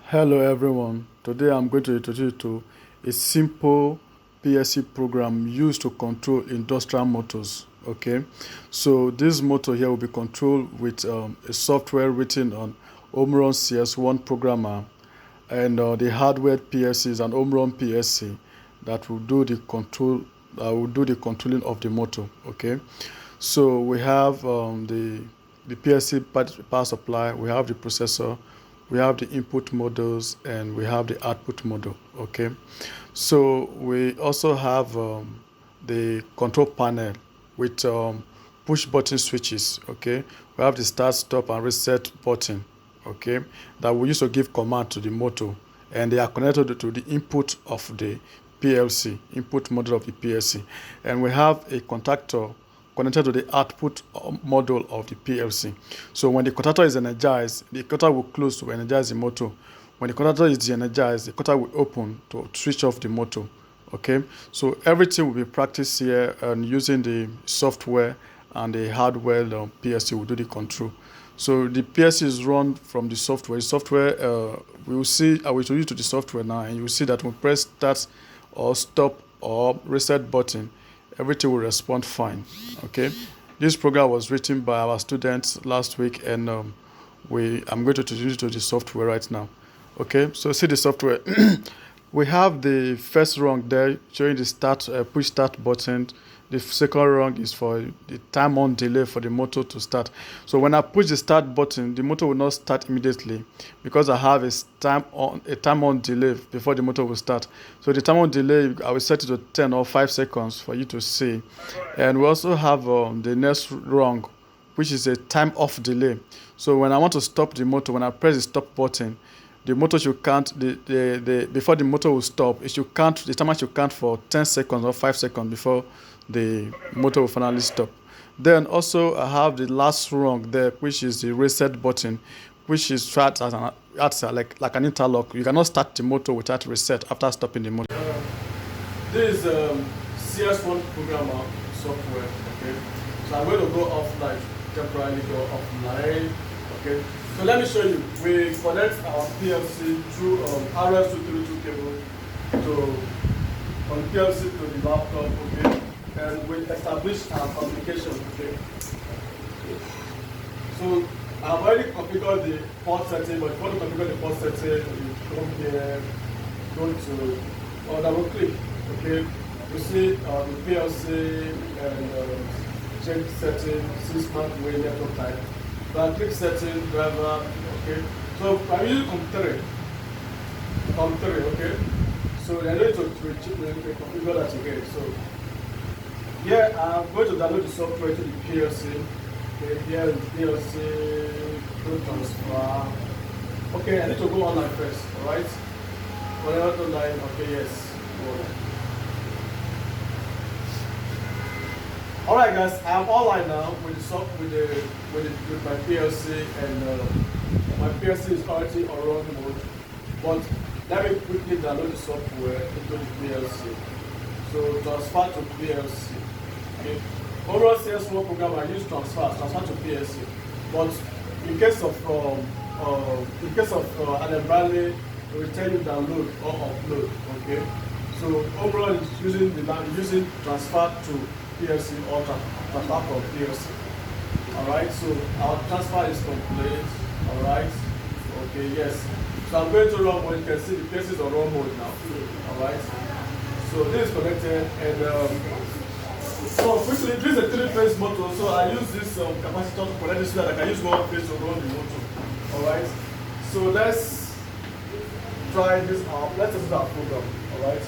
Hello everyone. Today I'm going to introduce you to a simple PLC program used to control industrial motors. Okay, so this motor here will be controlled with a software written on Omron CS1 programmer, and the hardware PLC is an Omron PLC that will do the controlling of the motor. Okay, so we have the PLC power supply, we have the processor, we have the input models, and we have the output model. Okay, so we also have the control panel with push button switches. Okay, we have the start, stop, and reset button. Okay, that we use to give command to the motor, and they are connected to the input of the PLC, input model of the PLC, and we have a contactor connected to the output module of the PLC. So when the contactor is energized, the contactor will close to energize the motor. When the contactor is de-energized, the contactor will open to switch off the motor. Okay, so everything will be practiced here, and using the software and the hardware, the PLC will do the control. So the PLC is run from the software. The software, we will see, I will introduce you to the software now, and you will see that when we press start or stop or reset button, everything will respond fine. Okay, this program was written by our students last week, and I'm going to introduce you to the software right now. Okay, so see the software. We have the first rung there showing the start, push start button. The second rung is for the time on delay for the motor to start. So when I push the start button, the motor will not start immediately because I have a time on delay before the motor will start. So the time on delay, I will set it to 10 or 5 seconds for you to see. And we also have the next rung, which is a time off delay. So when I want to stop the motor, when I press the stop button, the motor should count before the motor will stop. It should count, the timer should count for 10 seconds or 5 seconds before the motor will finally stop. Then also I have the last rung there, which is the reset button, which is like an interlock. You cannot start the motor without reset after stopping the motor. This is CS1 programmer software. Okay, so I'm going to go offline, temporarily go offline. Okay, so let me show you. We connect our PLC through RS232 cable on PLC to the laptop. Okay, and we establish our communication. Okay, so I've already configured the port setting, but if you want to configure the port setting, you come here, go to or double click. Okay, you see the PLC and change setting, 6-month way network type. So I click setting, driver. Okay, so I'm using COM3. Okay, so I need to configure that again. So here I'm going to download the software to the PLC. Okay, here is PLC, code transfer. Okay, I need to go online first, alright? Whatever online, okay, yes. Alright guys, I'm online now with my PLC, and my PLC is already on run mode. But let me quickly download the software into the PLC. So transfer to PLC. Okay. Overall CS1 program, I use transfer to PLC. But in case of Alembali, it will tell you download or upload. Okay. So overall, is using transfer to PLC or transfer from PLC. Alright. So our transfer is complete. Alright. Okay. Yes. So I'm going to run mode. You can see the PLC is on run mode now. Alright. So this is connected, and so quickly, this is a 3-phase motor, so I use this capacitor to connect this so that I can use one phase to run the motor. Alright, so let's try this out. Let's test our program. Alright,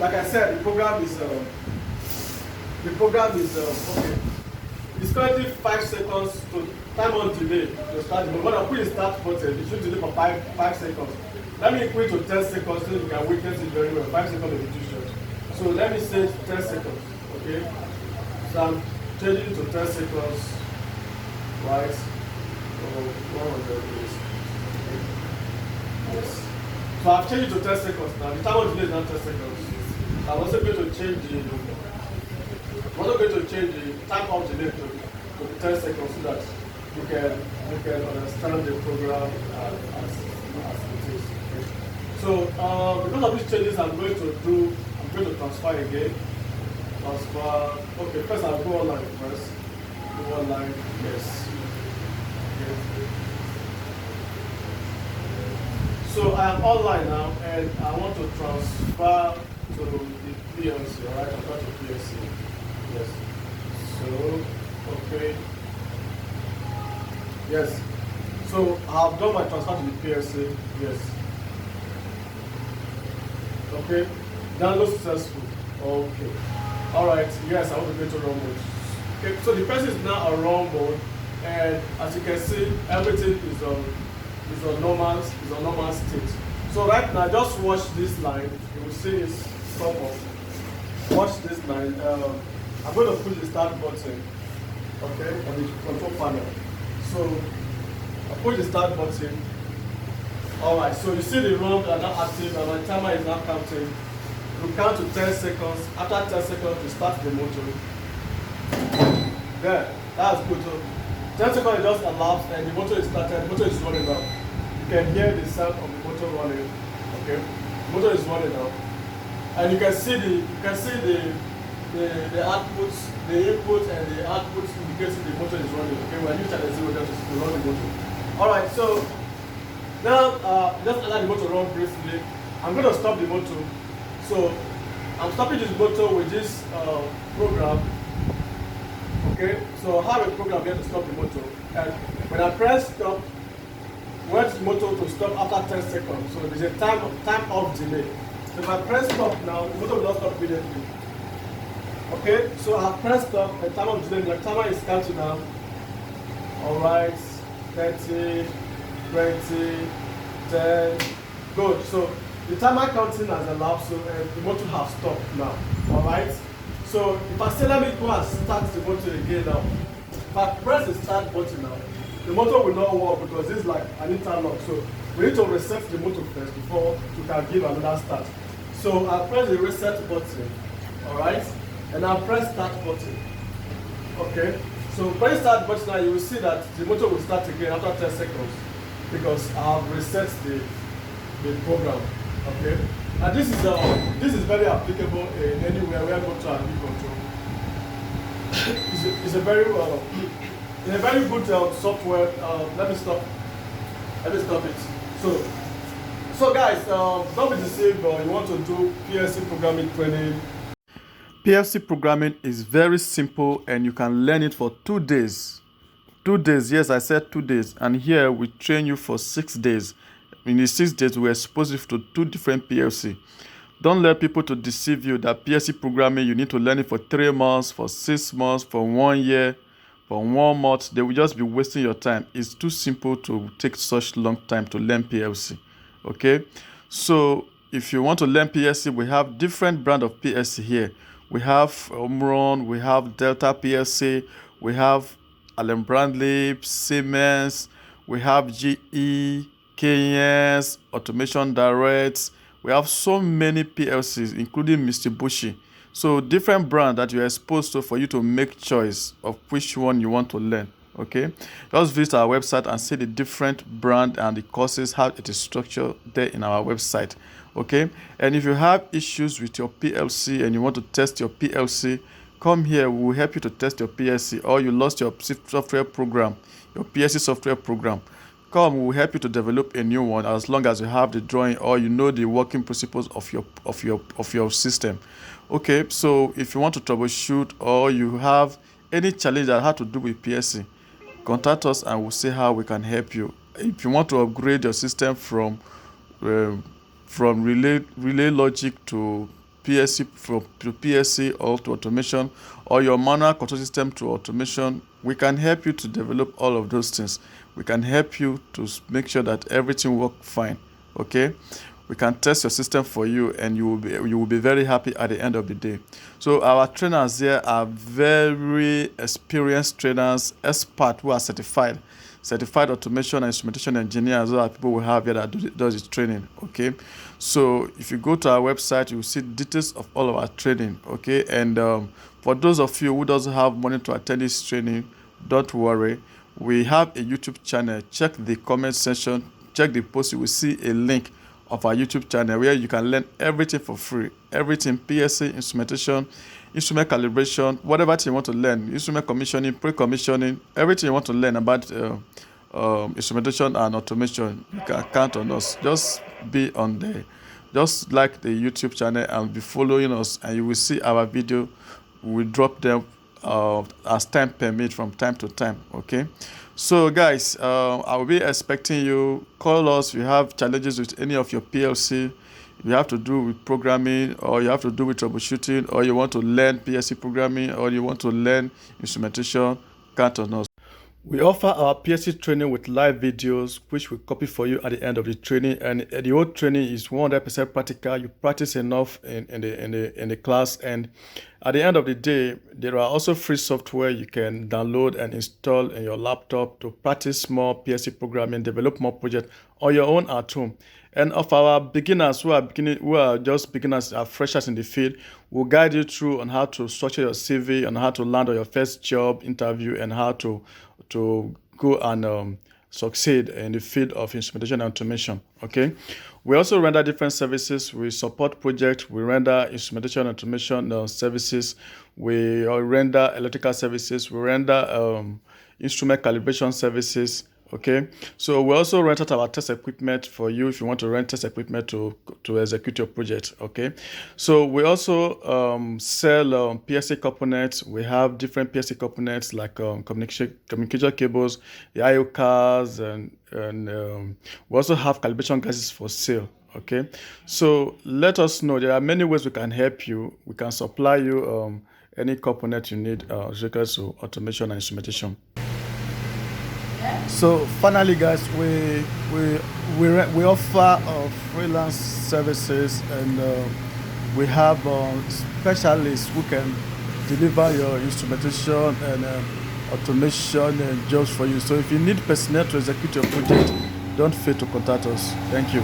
like I said, the program is okay. It's currently 5 seconds to time on delay to start. But when I put the start button, it should delay for 5 seconds. Let me quit to 10 seconds so you can witness it very well. 5 seconds will be too short. So let me say 10 seconds. Okay, so I'm changing to 10 seconds, right? So 100 please. Okay. Yes. So I've changed it to 10 seconds now. The time of delay is not 10 seconds. I'm also going to change the time of delay to 10 seconds so that you can understand the program as as it is. Okay. So because of these changes I'm going to transfer again. Transfer. Okay, first I'll go online first. Go online, yes. Okay. So I am online now and I want to transfer to the PLC, alright? I'm going to PLC. Yes. So okay. Yes. So I have done my transfer to the PLC. Yes. Okay. Download successful. Okay. Alright. Yes, I want to go to run mode. Okay. So the person is now on run mode, and as you can see, everything is on normal state. So right now, just watch this line. You will see it's stop off. Watch this line. I'm going to push the start button. Okay, on the control panel. So I push the start button. Alright, so you see the run are now active and my timer is now counting. You count to 10 seconds. After 10 seconds, you start the motor. There, that's good. So 10 seconds just elapsed and the motor is started, the motor is running now. You can hear the sound of the motor running. Okay, the motor is running now. And you can see the outputs, the input and the output indicating the motor is running. Okay, when you start at 0 just to run the motor. Alright, so now just allow the motor to run briefly. I'm going to stop the motor. So I'm stopping this motor with this program. Okay, so I have a program here to stop the motor. And when I press stop, I want the motor to stop after 10 seconds. So there's a time of delay. So if I press stop now, the motor will not stop immediately. Okay, so I press stop, the time of delay, the timer is counting now. Alright, 30, 20, 10, good. So the timer counting has elapsed, so the motor has stopped now. Alright, so if I say let me go and start the motor again now, if I press the start button now, the motor will not work because this is like an interlock. So we need to reset the motor first before we can give another start. So I press the reset button, alright, and I press start button. Okay, so press start button now, you will see that the motor will start again after 10 seconds because I have reset the program. Okay, and this is very applicable in anywhere where motor and view control. It's a very good software. Let me stop it. So guys, don't be deceived. You want to do PLC programming training. PLC programming is very simple and you can learn it for 2 days. 2 days, yes, I said 2 days. And here we train you for 6 days. In the 6 days, we are exposed to 2 different PLC. Don't let people to deceive you that PLC programming, you need to learn it for 3 months, for 6 months, for 1 year, for 1 month. They will just be wasting your time. It's too simple to take such long time to learn PLC. Okay? So if you want to learn PLC, we have different brand of PLC here. We have Omron, we have Delta PLC, we have Allen Bradley, Siemens, we have GE, KS, Automation Direct. We have so many PLCs, including Mitsubishi. So different brand that you are exposed to for you to make choice of which one you want to learn. Okay, just visit our website and see the different brand and the courses, how it is structured there in our website. Okay, and if you have issues with your PLC and you want to test your PLC, come here. We will help you to test your PLC, or you lost your software program, your PLC software program. Come, we will help you to develop a new one as long as you have the drawing or you know the working principles of your system. Okay, so if you want to troubleshoot or you have any challenge that has to do with PLC, contact us and we'll see how we can help you. If you want to upgrade your system from relay logic to PLC, to PLC or to automation, or your manual control system to automation, we can help you to develop all of those things. We can help you to make sure that everything works fine. Okay, we can test your system for you and you will be very happy at the end of the day. So our trainers here are very experienced trainers, experts who are certified automation and instrumentation engineers. Those are people we have here that does the training. Okay, so if you go to our website, you will see details of all of our training. Okay, and for those of you who doesn't have money to attend this training, don't worry. We have a YouTube channel. Check the comment section check the post, you will see a link of our YouTube channel where you can learn everything for free. Everything, PLC, instrumentation, instrument calibration, whatever you want to learn, instrument commissioning, pre-commissioning, everything you want to learn about instrumentation and automation, you can count on us. Just like the YouTube channel and be following us, and you will see our video. We drop them as time permit from time to time. Okay, so guys, I will be expecting you. Call us if you have challenges with any of your PLC. You have to do with programming, or you have to do with troubleshooting, or you want to learn PLC programming, or you want to learn instrumentation, count on us. We offer our PLC training with live videos, which we copy for you at the end of the training. And the whole training is 100% practical. You practice enough in the class, and at the end of the day, there are also free software you can download and install in your laptop to practice more PLC programming, develop more projects on your own at home. And of our beginners who are just beginners, are freshers in the field, we'll guide you through on how to structure your CV, on how to land on your first job interview, and how to go and succeed in the field of instrumentation and automation. Okay, we also render different services. We support projects. We render instrumentation and automation services. We render electrical services. We render instrument calibration services. Okay, so we also rent out our test equipment for you if you want to rent test equipment to execute your project. Okay, so we also sell PLC components. We have different PLC components like communication cables, the I/O cards, and we also have calibration gases for sale. Okay, so let us know. There are many ways we can help you. We can supply you any component you need related to automation and instrumentation. So finally, guys, we offer freelance services, and we have specialists who can deliver your instrumentation and automation and jobs for you. So if you need personnel to execute your project, don't fail to contact us. Thank you.